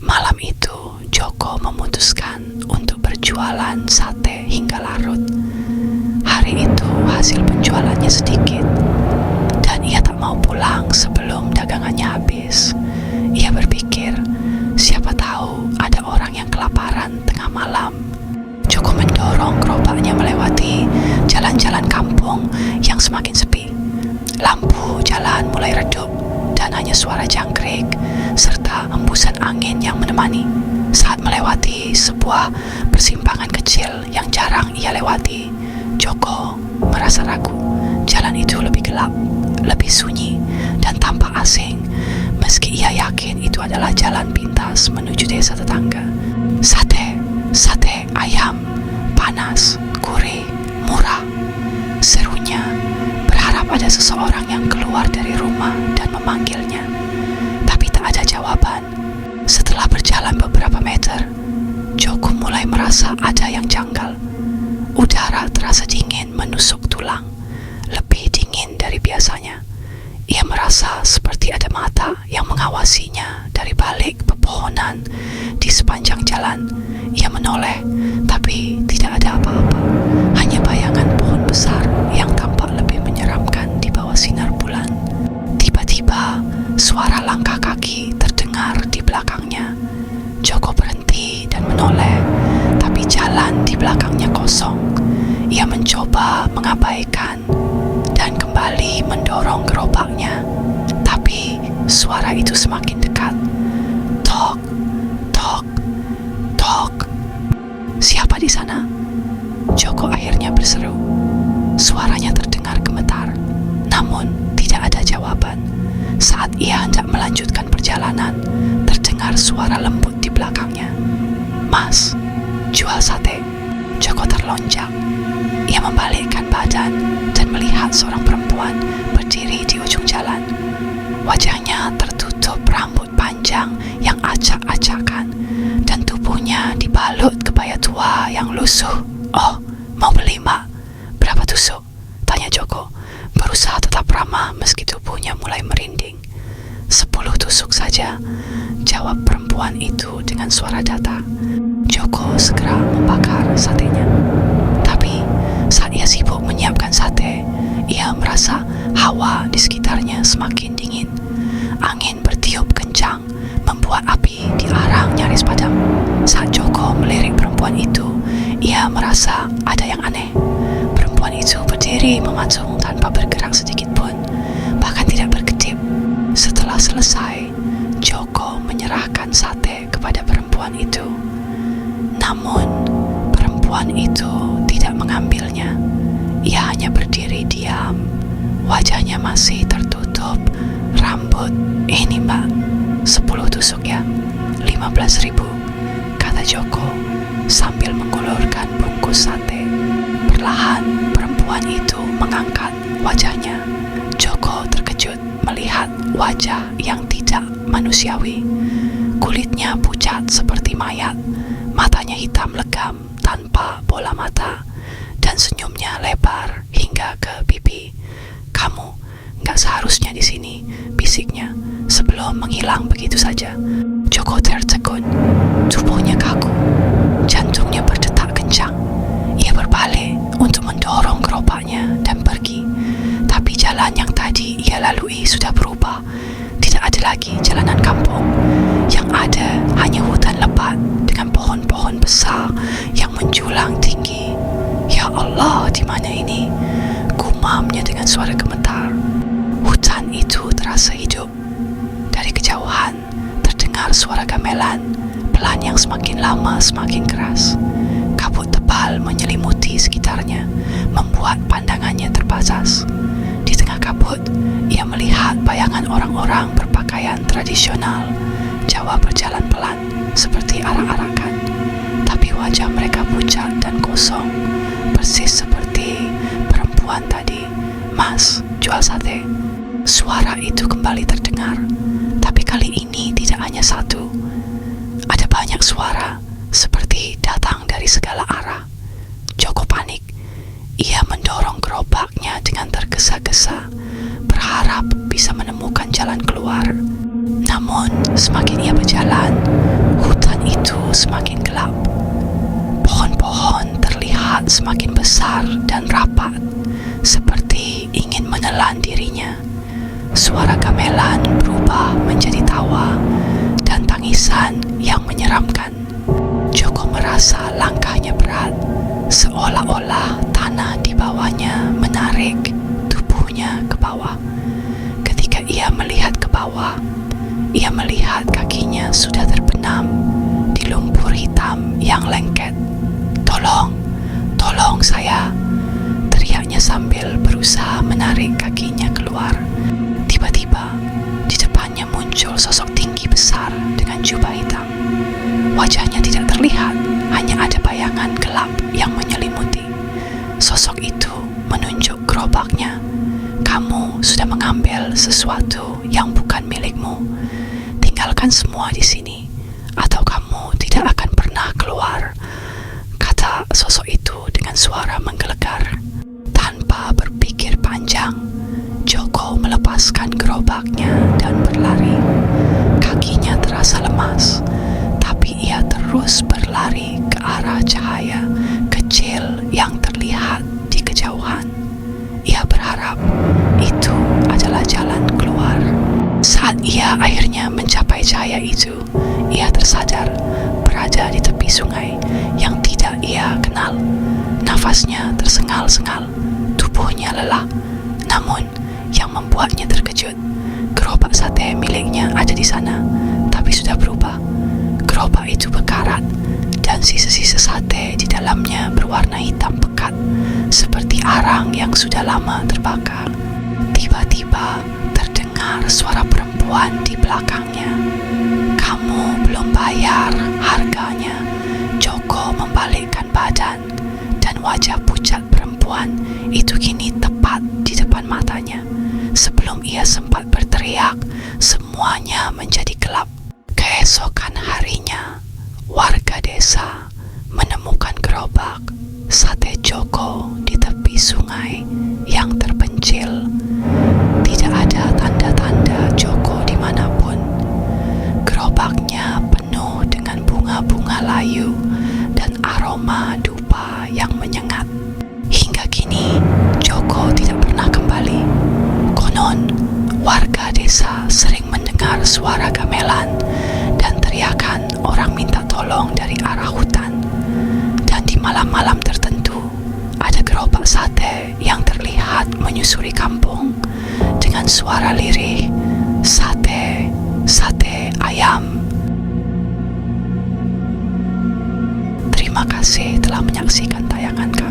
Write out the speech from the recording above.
Malam itu, Joko memutuskan untuk berjualan sate hingga larut. Hari itu hasil penjualannya sedikit, dan ia tak mau pulang sebelum dagangannya habis. Ia berpikir, siapa tahu ada orang yang kelaparan tengah malam. Joko mendorong gerobaknya melewati jalan-jalan kampung yang semakin sepi. Lampu jalan mulai redup dan hanya suara jangkrik serta hembusan angin yang menemani. Saat melewati sebuah persimpangan kecil yang jarang ia lewati, Joko merasa ragu. Jalan itu lebih gelap, lebih sunyi, dan tampak asing, meski ia yakin itu adalah jalan pintas menuju desa tetangga. Sate ayam, panas, gurih, murah, serunya, berharap ada seseorang yang keluar dari rumah dan memanggilnya. Tapi tak ada jawaban. Setelah berjalan beberapa meter, Joko mulai merasa ada yang janggal. Udara terasa dingin menusuk tulang, lebih dingin dari biasanya. Ia merasa seperti ada mata yang mengawasinya dari balik pepohonan di sepanjang jalan. Ia menoleh, tapi tidak ada apa-apa. Hanya bayangan pohon besar yang tampak lebih menyeramkan di bawah sinar bulan. Tiba-tiba, suara langkah kaki terdengar di belakangnya. Joko berhenti dan menoleh, tapi jalan di belakangnya kosong. Ia mencoba mengabaikan dan kembali mendorong gerobaknya, tapi suara itu semakin dekat. Tok, tok, tok. Siapa di sana? Joko akhirnya berseru. Suaranya terdengar gemetar, namun tidak ada jawaban. Saat ia hendak melanjutkan perjalanan, terdengar suara lembut di belakangnya. Mas, jual sate. Joko terlonjak. Ia membalikkan badan dan melihat seorang perempuan berdiri di ujung jalan. Wajahnya tertutup rambut panjang yang acak-acakan dan tubuhnya dibalut kebaya tua yang lusuh. Oh, mau beli, Mak? Berapa tusuk? Tanya Joko, berusaha tetap ramah meski tubuhnya mulai merinding. 10 tusuk saja, jawab perempuan itu dengan suara datar. Joko segera membakar satenya. Tapi saat ia sibuk menyiapkan sate, ia merasa hawa di sekitarnya semakin dingin. Angin bertiup kencang, membuat api di arang nyaris padam. Saat Joko melirik perempuan itu, ia merasa ada yang aneh. Perempuan itu berdiri mematung tanpa bergerak sedikit pun, bahkan tidak berkedip. Setelah selesai, Joko menyerahkan sate kepada perempuan itu. Namun, perempuan itu tidak mengambilnya. Ia hanya berdiri diam. Wajahnya masih tertutup rambut. Ini, Mbak, 10 tusuk ya, 15.000, kata Joko sambil menggulurkan bungkus sate. Perlahan perempuan itu mengangkat wajahnya. Joko terkejut melihat wajah yang tidak manusiawi. Kulitnya pucat seperti mayat, matanya hitam legam tanpa bola mata, dan senyumnya lebar hingga ke pipi. Kamu gak seharusnya di sini, bisiknya sebelum menghilang begitu saja. Joko tertegun, tubuhnya kaku, jantungnya berdetak kencang. Ia berbalik untuk mendorong gerobaknya dan pergi. Tapi jalan yang tadi ia lalui sudah berubah. Tidak ada lagi jalanan kampung. Yang ada hanya hutan lebat dengan pohon-pohon besar yang menjulang tinggi. Ya Allah, di mana ini? Gumamnya dengan suara gemetar. Hutan itu terasa hidup. Dari kejauhan terdengar suara gamelan, pelan yang semakin lama semakin keras. Kabut tebal menyelimuti sekitarnya, membuat pandangannya terbatas. Di tengah kabut, ia melihat bayangan orang-orang berpakaian tradisional. Jawa berjalan pelan, seperti arak-arakan. Tapi wajah mereka pucat dan kosong, persis seperti perempuan tadi. Mas, jual sate. Suara itu kembali terdengar, tapi kali ini tidak hanya satu. Ada banyak suara, seperti datang dari segala arah. Joko panik. Ia mendorong gerobaknya dengan tergesa-gesa, berharap bisa menemukan jalan keluar. Namun, semakin ia berjalan, suara gamelan berubah menjadi tawa dan tangisan yang menyeramkan. Joko merasa langkahnya berat, seolah-olah tanah di bawahnya menarik tubuhnya ke bawah. Ketika ia melihat ke bawah, ia melihat kakinya sudah terbenam di lumpur hitam yang lengket. "Tolong, tolong saya!" teriaknya sambil berusaha menarik kakinya keluar. Tiba-tiba, di depannya muncul sosok tinggi besar dengan jubah hitam. Wajahnya tidak terlihat, hanya ada bayangan gelap yang menyelimuti. Sosok itu menunjuk gerobaknya. "Kamu sudah mengambil sesuatu yang bukan milikmu. Tinggalkan semua di sini, atau kamu tidak akan pernah keluar," kata sosok itu dengan suara menggelegar. Tanpa berpikir panjang, Joko melepaskan gerobaknya dan berlari. Kakinya terasa lemas, tapi ia terus berlari ke arah cahaya kecil yang terlihat di kejauhan. Ia berharap itu adalah jalan keluar. Saat ia akhirnya mencapai cahaya itu, ia tersadar berada di tepi sungai yang tidak ia kenal. Nafasnya tersengal-sengal, tubuhnya lelah. Namun, yang membuatnya terkejut, gerobak sate miliknya ada di sana, tapi sudah berubah. Gerobak itu berkarat, dan sisa-sisa sate di dalamnya berwarna hitam pekat, seperti arang yang sudah lama terbakar. Tiba-tiba terdengar suara perempuan di belakangnya. "Kamu belum bayar harganya." Joko membalikkan badan, dan wajah pucat perempuan itu kini tepat di depan matanya. Sebelum ia sempat berteriak, semuanya menjadi gelap. Keesokan harinya, warga desa menemukan gerobak sate Joko di tepi sungai yang terpencil. Tidak ada tanda-tanda Joko dimanapun. Gerobaknya penuh dengan bunga-bunga layu dan aroma dupa yang menyengat. Hingga kini, Joko tidak pernah kembali. Konon, warga desa sering mendengar suara gamelan dan teriakan orang minta tolong dari arah hutan. Dan di malam-malam tertentu, ada gerobak sate yang terlihat menyusuri kampung dengan suara lirih, "Sate, sate ayam." Terima kasih telah menyaksikan tayangan kami.